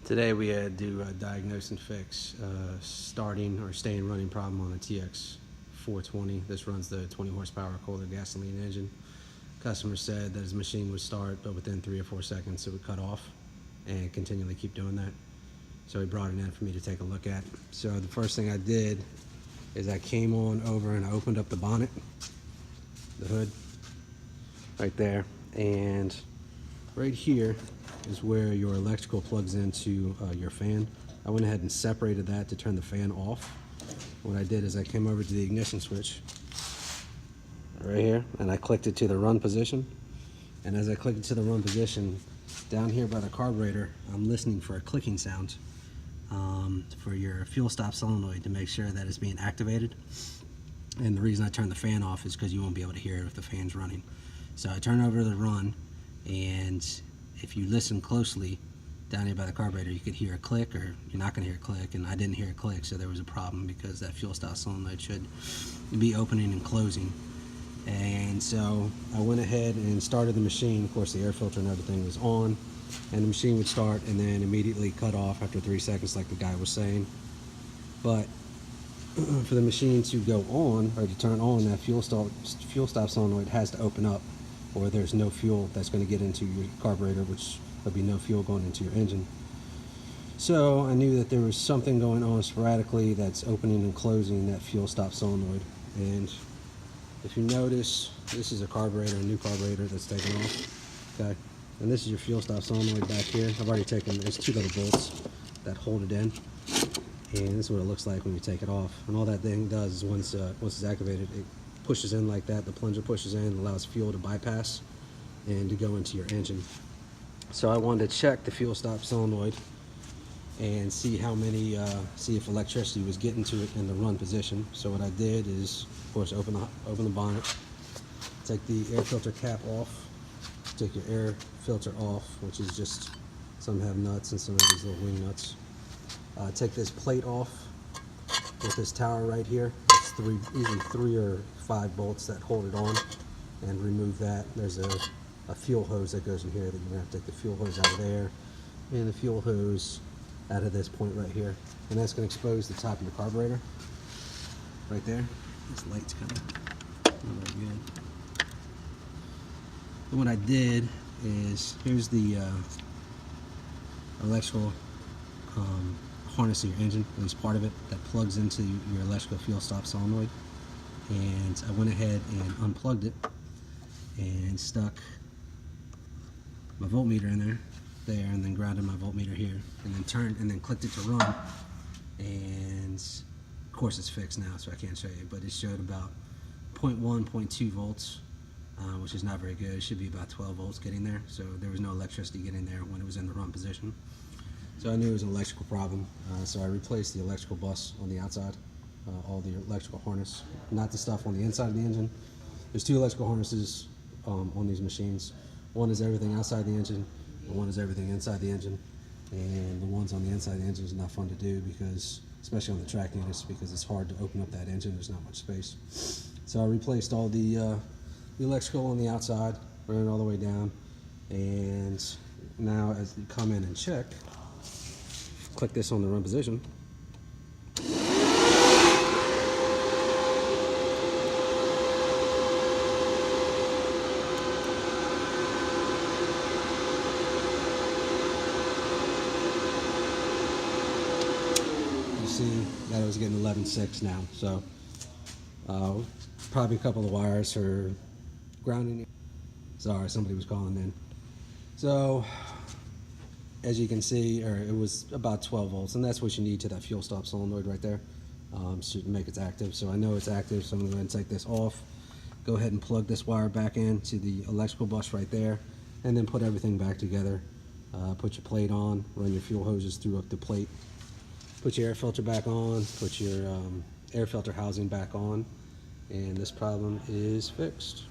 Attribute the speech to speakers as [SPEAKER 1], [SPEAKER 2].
[SPEAKER 1] Today we had to diagnose and fix starting or staying running problem on a TX 420. This runs the 20 horsepower Kohler gasoline engine. Customer said that his machine would start, but within 3 or 4 seconds it would cut off and continually keep doing that. So he brought it in for me to take a look at. So the first thing I did is I came on over and I opened up the bonnet, the hood, right there, and right here is where your electrical plugs into your fan. I went ahead and separated that to turn the fan off. What I did is I came over to the ignition switch right here and I clicked it to the run position. And as I clicked it to the run position, down here by the carburetor, I'm listening for a clicking sound for your fuel stop solenoid to make sure that it's being activated. And the reason I turned the fan off is because you won't be able to hear it if the fan's running. So I turn over to the run, and if you listen closely down here by the carburetor, you could hear a click, or you're not going to hear a click, and I didn't hear a click, so there was a problem because that fuel stop solenoid should be opening and closing. And so I went ahead and started the machine. Of course, the air filter and everything was on, and the machine would start and then immediately cut off after 3 seconds like the guy was saying. But for the machine to go on, or to turn on, that fuel stop solenoid has to open up, or there's no fuel that's going to get into your carburetor, which there'll be no fuel going into your engine. So I knew that there was something going on sporadically that's opening and closing that fuel stop solenoid. And if you notice, this is a carburetor, a new carburetor that's taken off. Okay, and this is your fuel stop solenoid back here. I've already taken, there's 2 little bolts that hold it in, and this is what it looks like when you take it off. And all that thing does is once it's activated, it pushes in like that. The plunger pushes in, allows fuel to bypass and to go into your engine. So I wanted to check the fuel stop solenoid and see how many, see if electricity was getting to it in the run position. So what I did is, of course, open the bonnet, take the air filter cap off, take your air filter off, which is just, some have nuts and some have these little wing nuts. Take this plate off with this tower right here. It's usually 3 or 5 bolts that hold it on, and remove that. There's a fuel hose that goes in here that you're gonna have to take the fuel hose out of there and the fuel hose out of this point right here, and that's gonna expose the top of your carburetor right there. This light's kind of not very good. And what I did is, here's the electrical harness of your engine, at least part of it, that plugs into your electrical fuel stop solenoid. And I went ahead and unplugged it and stuck my voltmeter in there, and then grounded my voltmeter here, and then turned and then clicked it to run. And of course it's fixed now, so I can't show you, but it showed about 0.1, 0.2 volts, which is not very good. It should be about 12 volts getting there, so there was no electricity getting there when it was in the run position. So I knew it was an electrical problem, so I replaced the electrical bus on the outside, all the electrical harness, not the stuff on the inside of the engine. There's 2 electrical harnesses on these machines. One is everything outside the engine, and one is everything inside the engine. And the ones on the inside of the engine is not fun to do, because, especially on the track units, because it's hard to open up that engine. There's not much space. So I replaced all the electrical on the outside, ran it all the way down. And now as you come in and check, click this on the run position. You see that it was getting 11.6 now. So probably a couple of wires for grounding. Sorry, somebody was calling in. So as you can see, it was about 12 volts, and that's what you need to that fuel stop solenoid right there, to make it active. So I know it's active, so I'm going to go ahead and take this off, go ahead and plug this wire back into the electrical bus right there, and then put everything back together. Put your plate on, run your fuel hoses through up the plate, put your air filter back on, put your air filter housing back on, and this problem is fixed.